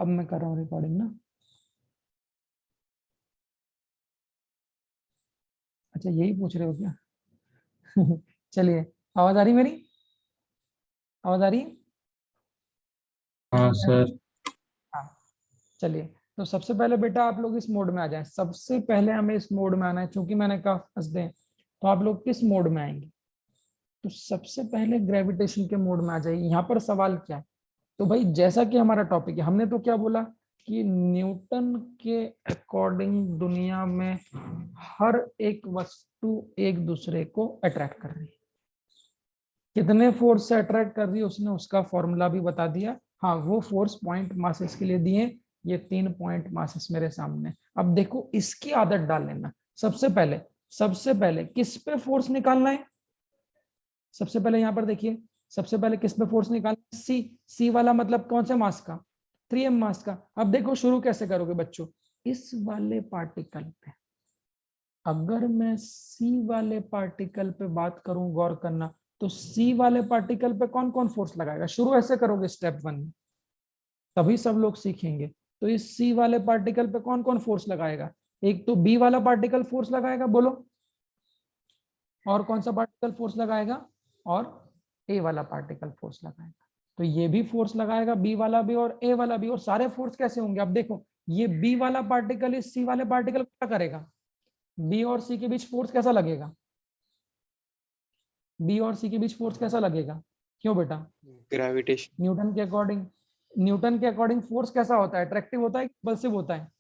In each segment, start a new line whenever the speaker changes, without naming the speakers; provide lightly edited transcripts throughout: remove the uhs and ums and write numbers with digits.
अब मैं कर रहा हूँ रिकॉर्डिंग ना। अच्छा यही पूछ रहे हो क्या? चलिए, आवाज आ रही मेरी? आवाज आ रही है?
हाँ सर।
हाँ, चलिए। तो सबसे पहले बेटा आप लोग इस मोड में आ जाएं। सबसे पहले हमें इस मोड में आना है, क्योंकि मैंने कहा फंस दें, तो आप लोग किस मोड में आएंगे? तो सबसे पहले ग्रेविटेशन के मोड में आ जाइए। यहाँ पर सवाल क्या है? तो भाई जैसा कि हमारा टॉपिक है, हमने तो क्या बोला कि न्यूटन के अकॉर्डिंग दुनिया में हर एक वस्तु एक दूसरे को अट्रैक्ट कर रही है। कितने फोर्स से अट्रैक्ट कर रही है उसने उसका फॉर्मूला भी बता दिया। हाँ, वो फोर्स पॉइंट मासेस के लिए दिए। ये 3 पॉइंट मासेस मेरे सामने। अब देखो इसकी आदत डाल लेना। सबसे पहले किस पे फोर्स निकालना है? सबसे पहले यहां पर देखिए, सबसे पहले किस पे फोर्स निकालना है? सी वाला मतलब कौन से मास का? 3m मास का। अब देखो शुरू कैसे करोगे बच्चों, इस वाले पार्टिकल पे। अगर मैं सी वाले पार्टिकल पे बात करूं, गौर करना, तो सी वाले पार्टिकल पे कौन कौन फोर्स लगाएगा? शुरू ऐसे करोगे स्टेप 1 में, तभी सब लोग सीखेंगे। तो इस सी वाले पार्टिकल पे कौन कौन फोर्स लगाएगा? एक तो बी वाला पार्टिकल फोर्स लगाएगा, बोलो। और कौन सा पार्टिकल फोर्स लगाएगा? और ए वाला पार्टिकल फोर्स लगाएगा। तो ये भी फोर्स लगाएगा, बी वाला भी और ए वाला भी। और सारे फोर्स कैसे होंगे? अब देखो, ये बी वाला पार्टिकल इस सी वाले पार्टिकल क्या करेगा? बी और सी के बीच फोर्स कैसा लगेगा? बी और सी के बीच फोर्स कैसा लगेगा? क्यों बेटा?
ग्रेविटेशन।
न्यूटन के अकॉर्डिंग फोर्स कैसा होता है? अट्रैक्टिव होता है, कंपल्सिव होता है?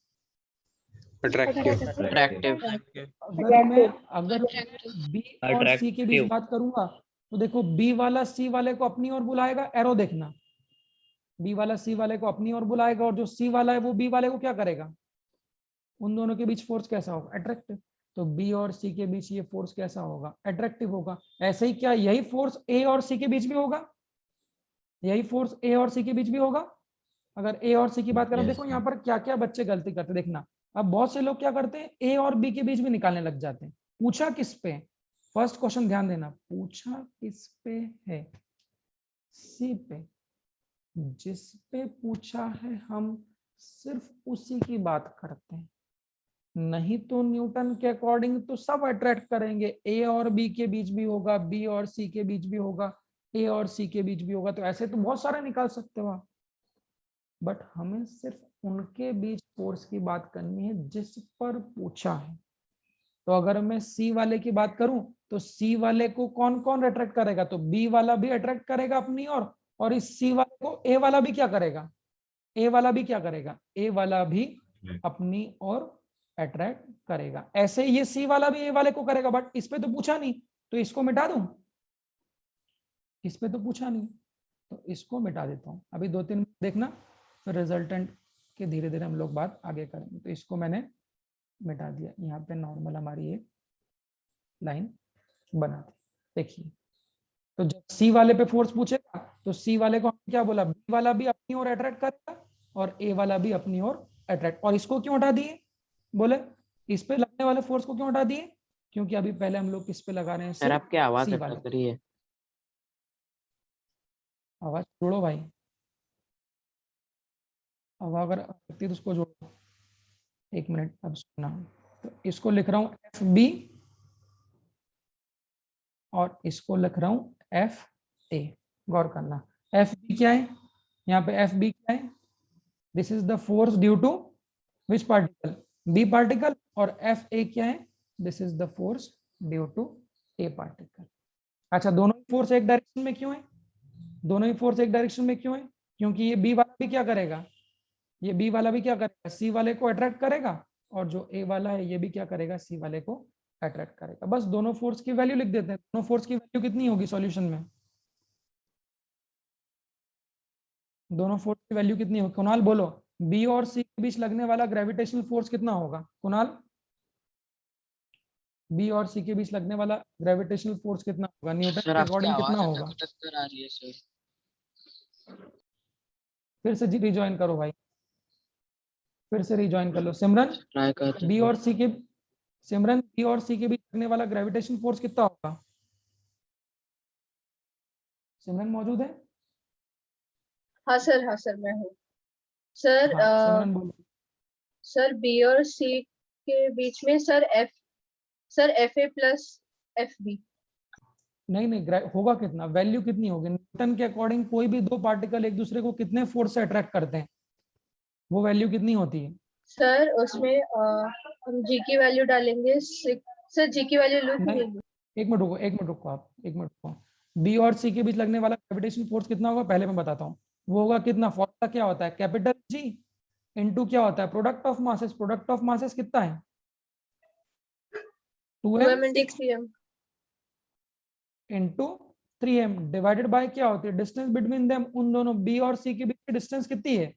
अट्रैक्टिव।
अट्रैक्टिव।
अगर बी और सी के बीच
अट्रैक्टिव।
बात करूंगा, तो देखो बी वाला सी वाले को अपनी ओर बुलाएगा, एरो देखना। बी वाला सी वाले को अपनी ओर बुलाएगा, और जो सी वाला है वो बी वाले को क्या करेगा? उन दोनों के बीच फोर्स कैसा होगा? अट्रैक्टिव। तो बी और सी के बीच ये फोर्स कैसा होगा? अट्रैक्टिव होगा। ऐसे ही क्या यही फोर्स ए और सी के बीच भी होगा? यही फोर्स ए और सी के बीच भी होगा। अगर ए और सी की बात करें, देखो यहाँ पर क्या क्या बच्चे गलती करते देखना। अब बहुत से लोग क्या करते हैं, ए और बी के बीच भी निकालने लग जाते हैं। पूछा किस पे? फर्स्ट क्वेश्चन ध्यान देना, पूछा किस पे है? सी पे। जिस पे पूछा है हम सिर्फ उसी की बात करते हैं। नहीं तो न्यूटन के अकॉर्डिंग तो सब अट्रैक्ट करेंगे। ए और बी के बीच भी होगा, बी और सी के बीच भी होगा, ए और सी के बीच भी होगा। तो ऐसे तो बहुत सारे निकाल सकते हो आप, बट हमें सिर्फ उनके बीच फोर्स की बात करनी है जिस पर पूछा है। तो अगर मैं सी वाले की बात करूं, तो सी वाले को कौन कौन अट्रैक्ट करेगा? तो बी वाला भी अट्रैक्ट करेगा अपनी ओर, और इस सी वाले को ए वाला भी क्या करेगा? ए वाला भी क्या करेगा? ए वाला भी अपनी ओर अट्रैक्ट करेगा। ऐसे ये सी वाला भी ए वाले को करेगा, बट इस पे तो पूछा नहीं, तो इसको मिटा दूं। इस पे तो पूछा नहीं, तो इसको मिटा देता हूं। अभी 2-3 देखना, फिर रिजल्टेंट के धीरे धीरे हम लोग बात आगे करेंगे। तो इसको मैंने मिटा दिया। यहाँ पे नॉर्मल हमारी एक लाइन बना दी। देखिए, तो जब सी वाले पे फोर्स पूछेगा, तो सी वाले को हमने क्या बोला? बी वाला भी अपनी ओर अट्रैक्ट करेगा, और ए वाला भी अपनी ओर अट्रैक्ट। और इसको क्यों हटा दिए? बोले, इस पे लगने वाले फोर्स को क्यों हटा दिए? क्योंकि अभी पहले हम लोग किस पे लगा रहे हैं?
सर
सिर्फ
आपकी आवाज
सी वाले।
अटक रही है।
आवाज जोड़ो भाई, आवाज अगर अटकती है तो उसको जोड़ो। 1 मिनट, अब सुनना। तो इसको लिख रहा हूं एफ बी, और इसको लिख रहा हूं एफ ए। गौर करना, एफ बी क्या है? यहाँ पे एफ बी क्या है? This is the force due to which particle? B particle. और एफ ए क्या है? This is the force due to A particle. अच्छा, दोनों ही फोर्स एक डायरेक्शन में क्यों है? दोनों ही फोर्स एक डायरेक्शन में क्यों है? क्योंकि ये बी वाला भी क्या करेगा? ये बी वाला भी क्या करेगा? सी वाले को अट्रैक्ट करेगा, और जो ए वाला है ये भी क्या करेगा? सी वाले को अट्रैक्ट करेगा। बस दोनों फोर्स की वैल्यू लिख देते हैं। दोनों फोर्स की वैल्यू कितनी होगी सॉल्यूशन में? दोनों फोर्स की वैल्यू कितनी होगी? कुणाल बोलो, बी और सी के बीच लगने वाला ग्रेविटेशनल फोर्स कितना होगा? कुणाल, बी और सी के बीच लगने वाला ग्रेविटेशनल फोर्स कितना होगा? न्यूटन
सर
के
आपकी
अकॉर्डिंग कितना
आवाज
होगा?
अटक अटक कर आ रही है सर।
फिर से रिज्वाइन करो भाई, फिर से रिज्वाइन कर लो। सिमरन,
ट्राई कर रहे
बी
हैं।
और सी के सिमरन बी और सी के बीच लगने वाला ग्रेविटेशन फोर्स कितना होगा? सिमरन मौजूद है?
हाँ सर मैं हूँ।
सर
हाँ सिमरन बोलो।
सर बी और सी के बीच में sir F A plus F B.
नहीं होगा कितना, वैल्यू कितनी होगी न्यूटन के अकॉर्डिंग? कोई भी दो पार्टिकल एक दूसरे को कितने फोर्स से अट्रैक्ट करते हैं, वो वैल्यू कितनी होती है?
सर उसमें हम जी की वैल्यू डालेंगे सर जी की वैल्यू लूप
नहीं,
नहीं।
एक मिनट रुको आप, एक मिनट रुको। बी और सी के बीच लगने वाला ग्रेविटेशन फोर्स कितना होगा पहले मैं बताता हूँ। वो होगा कितना, फॉर्मूला क्या होता है, कैपिटल जी इनटू क्या होता है, product of masses. Product of masses कितना है, 2m
2m into 3m
into 3m divided by क्या होती है, डिस्टेंस बिटवीन देम। उन दोनों बी और सी के बीच की डिस्टेंस कितनी है,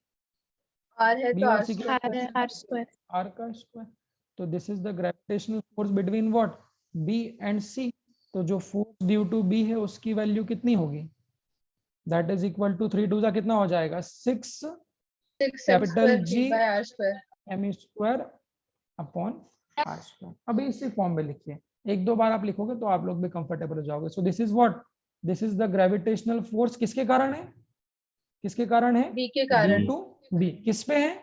r है
बी
तो
और
r
सी
स्क्वायर।
की
आर स्क्वायर।
आर का स्क्वायर। तो this is the gravitational force between what, B and C. तो जो फोर्स ड्यू टू बी है उसकी वैल्यू कितनी होगी, दैट इज इक्वल टू 3 2 कितना हो जाएगा 6 capital G
by r square.
M square upon R square. अभी इसी फॉर्म में लिखिए, एक दो बार आप लिखोगे तो आप लोग भी कंफर्टेबल हो जाओगे। So this is what, this is the gravitational force. किसके कारण है, किसके कारण है,
b के
ड्यू
कारण
टू बी। किस पे है,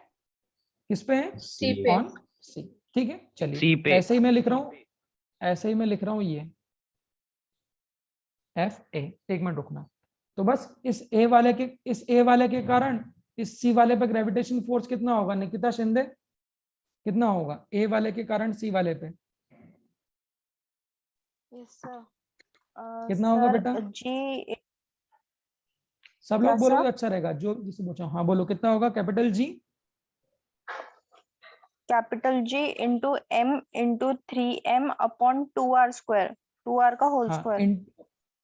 किस पे है,
c पे।
ऑन सी। ठीक है चलिए,
सी पे।
ऐसे ही मैं लिख रहा हूं, ऐसे ही मैं लिख रहा हूं ये एफ ए। एक मिनट रुकना। तो बस इस ए वाले के कारण इस सी वाले पे ग्रेविटेशन फोर्स कितना होगा निकिता शिंदे, कितना होगा ए वाले के कारण सी वाले पे,
यस सर।
कितना होगा बेटा?
जी
सब
क्या
लोग बोलोगे
सर?
तो अच्छा रहेगा, जो जिसे पूछा। हाँ बोलो कितना होगा, capital G
capital G into M into 3m upon 2r square, 2r का होल
हाँ
square.
In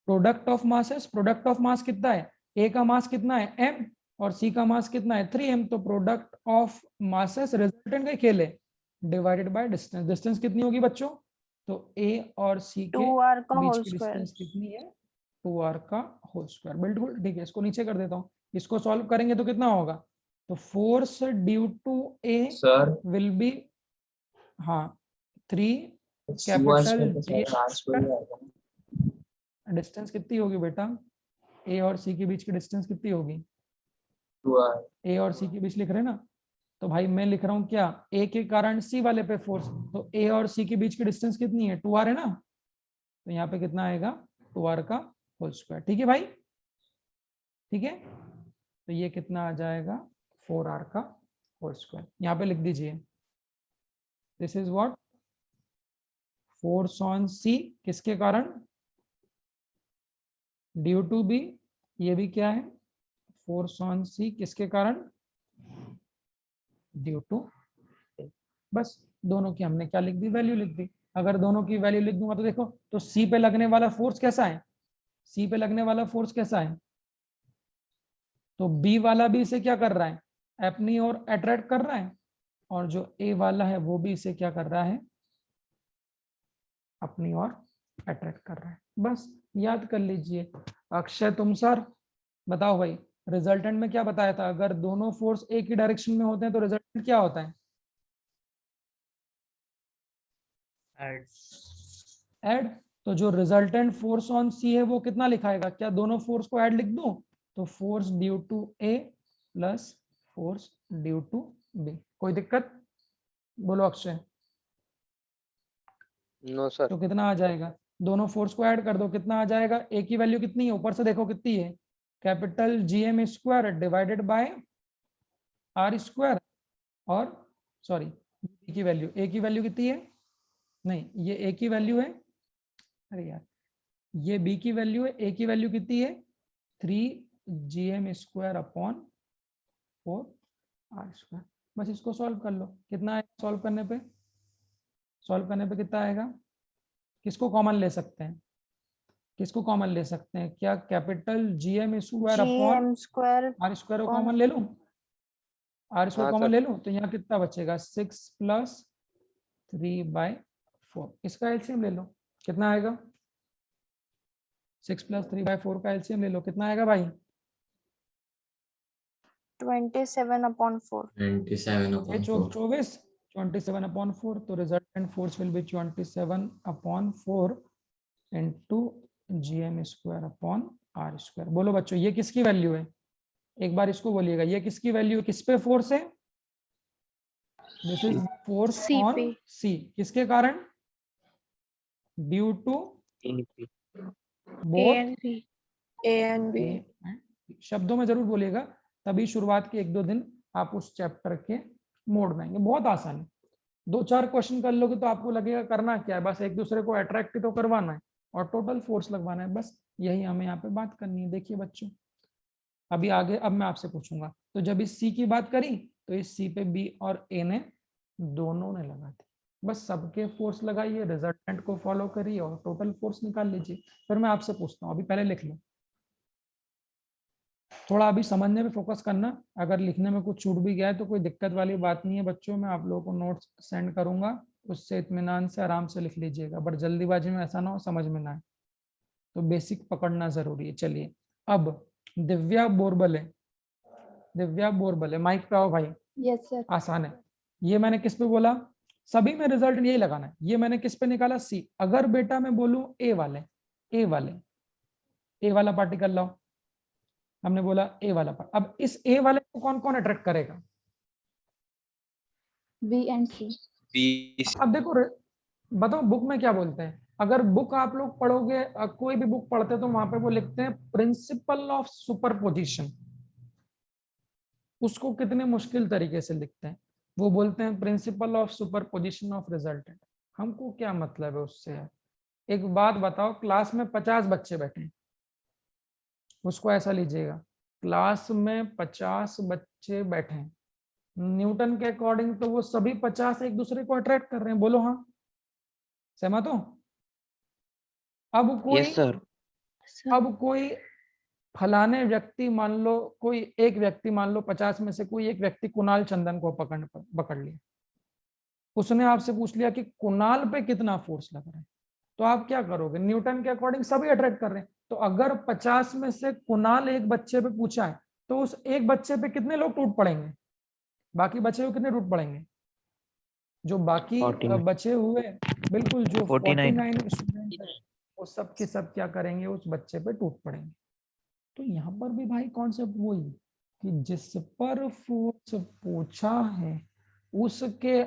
product of masses. Product of mass कितना है, ए का मास कितना है m और सी का मास कितना है 3m। तो प्रोडक्ट ऑफ मासेस रिजल्टेंट का खेल है, डिवाइडेड बाय डिस्टेंस। डिस्टेंस कितनी होगी बच्चों, तो ए और सी के
2r का
बीच
होल
की
स्क्वायर।
डिस्टेंस कितनी है, 2r का होल स्क्वायर। बिल्कुल ठीक है, इसको नीचे कर देता हूँ। इसको सॉल्व करेंगे तो कितना होगा, तो force due to A
sir
will be, हाँ 3
CY
कैपिटल
स्क्वायर का
जी।
सर R स्क्वायर ही आएगा ना।
डिस्टेंस कितनी होगी बेटा, ए और सी के बीच की डिस्टेंस कितनी होगी,
2R।
ए और सी के बीच लिख रहे हैं ना। तो भाई मैं लिख रहा हूँ क्या, ए के कारण सी वाले पे फोर्स। तो ए और सी के बीच की डिस्टेंस कितनी है, 2r है ना। तो यहाँ पे कितना आएगा, 2r का होल स्क्वायर। ठीक है भाई, ठीक है। तो ये कितना आ जाएगा, 4r का होल स्क्वायर। यहाँ पे लिख दीजिए, this is what, force on C किसके कारण, ड्यू टू बी। ये भी क्या है, फोर्स ऑन सी किसके कारण, ड्यू टू। बस दोनों की हमने क्या लिख दी, वैल्यू लिख दी। अगर दोनों की वैल्यू लिख दूंगा तो देखो, तो सी पे लगने वाला फोर्स कैसा है, सी पे लगने वाला फोर्स कैसा है, तो बी वाला भी इसे क्या कर रहा है, अपनी ओर अट्रैक्ट कर रहा है, और जो ए वाला है वो भी इसे क्या कर रहा है, अपनी ओर अट्रैक्ट कर रहा है। बस याद कर लीजिए। अक्षय तुम सर बताओ भाई, रिजल्टेंट में क्या बताया था, अगर दोनों फोर्स एक ही डायरेक्शन में होते हैं तो रिजल्टेंट क्या होता है, ऐड। तो जो रिजल्टेंट फोर्स ऑन सी है वो कितना लिखाएगा, क्या दोनों फोर्स को ऐड लिख दूं, तो force due to A plus force due to B. कोई दिक्कत, बोलो अक्षय।
No sir.
तो कितना आ जाएगा, दोनों फोर्स को ऐड कर दो, कितना आ जाएगा, ए की वैल्यू कितनी है, ऊपर से देखो कितनी है, capital G M square divided by R square. और सॉरी, बी की वैल्यू, ए की वैल्यू कितनी है, नहीं ये ए की वैल्यू है, अरे यार ये बी की वैल्यू है, ए की वैल्यू कितनी है 3 GM² अपॉन 4 R स्क्वायर। बस इसको सॉल्व कर लो, कितना है सॉल्व करने पे, सॉल्व करने पे कितना आएगा, किसको कॉमन ले सकते हैं, किसको कॉमन ले सकते हैं, क्या capital GM² upon
GM square
R square को
कौन?
कॉमन ले लूं, R स्क्वायर
हाँ
कॉमन
सर।
ले लूं, तो यहाँ कितना बचेगा 6 + 3/4। इसका एलसीएम ले लो, कितना आएगा, 6 + 3/4 का एलसीएम ले लो, कितना आएगा भाई,
27/4।
27/4।
24 27/4। तो resultant force will be 27/4 into GM² upon R square. बोलो बच्चों ये किसकी वैल्यू है, एक बार इसको बोलिएगा, ये किसकी वैल्यू, किस पे फोर्स है? This is force
C
on
पे।
सी, किसके कारण? Due to
A
both
and B. A and B.
शब्दों में जरूर बोलिएगा, तभी शुरुआत के 1-2 दिन आप उस चैप्टर के मोड में आएंगे। बहुत आसान है, 2-4 क्वेश्चन कर लोगे तो आपको लगेगा करना क्या है, बस एक दूसरे को अट्रैक्ट तो करवाना है और टोटल फोर्स लगवाना है, बस यही हमें यहाँ पे बात करनी है। देखिए बच्चों, अभी आगे अब मैं आपसे पूछूंगा, तो जब इस सी की बात करी तो इस सी पे बी और ए ने दोनों ने लगा दी, बस सबके फोर्स लगाइए, रिजल्टेंट को फॉलो करिए और टोटल फोर्स निकाल लीजिए। फिर मैं आपसे पूछता हूँ, अभी पहले लिख लो, थोड़ा अभी समझने पे फोकस करना, अगर लिखने में कुछ छूट भी गया है तो कोई दिक्कत वाली बात नहीं है बच्चों, मैं आप लोगों को नोट्स सेंड करूंगा, उससे इत्मीनान से आराम से लिख लीजिएगा, बट जल्दीबाजी में ऐसा ना हो समझ में ना आए, तो बेसिक पकड़ना जरूरी है। चलिए, अब दिव्या बोरबले, दिव्या बोरबले, माइक पे आओ भाई।
Yes sir.
आसान है, ये मैंने किस पे बोला, सभी में रिजल्ट यही लगाना है, ये मैंने किस पे निकाला, सी। अगर बेटा मैं बोलूं ए वाले, ए वाले, ए वाला पार्टिकल लाओ, हमने बोला ए वाला पार्ट, अब इस ए वाले को कौन कौन अट्रैक्ट करेगा?
बी एंड सी।
अब देखो बताओ बुक में क्या बोलते हैं, अगर बुक आप लोग पढ़ोगे, कोई भी बुक पढ़ते हैं तो वहां पे वो लिखते हैं प्रिंसिपल ऑफ सुपरपोजिशन, उसको कितने मुश्किल तरीके से लिखते हैं, वो बोलते हैं principle of superposition of resultant. हमको क्या मतलब है उससे यार? एक बात बताओ, क्लास में 50 बच्चे बैठे हैं, उसको ऐसा लीजिएगा, क्लास में 50 बच्चे बैठे हैं, न्यूटन के अकॉर्डिंग तो वो सभी 50 एक दूसरे को अट्रैक्ट कर रहे हैं, बोलो हाँ, सहमत हो? अब कोई
सर
अब कोई फलाने व्यक्ति मान लो, कोई एक व्यक्ति मान लो 50 में से कोई एक व्यक्ति कुणाल चंदन को पकड़ लिया, उसने आपसे पूछ लिया कि कुणाल पे कितना फोर्स लग रहा है, तो आप क्या करोगे? न्यूटन के अकॉर्डिंग सभी अट्रैक्ट कर रहे हैं, तो अगर 50 में से कुणाल एक बच्चे पे पूछा है तो उस एक बच्चे पे कितने लोग टूट पड़ेंगे? बाकी बचे हुए कितने टूट पड़ेंगे? जो बाकी
49
बचे हुए, बिल्कुल, जो
49
49 स्टूडेंट है वो सब के सब क्या करेंगे? उस बच्चे पे टूट पड़ेंगे। तो यहाँ पर भी भाई कॉन्सेप्ट वही कि जिस पर फोर्स पूछा है उसके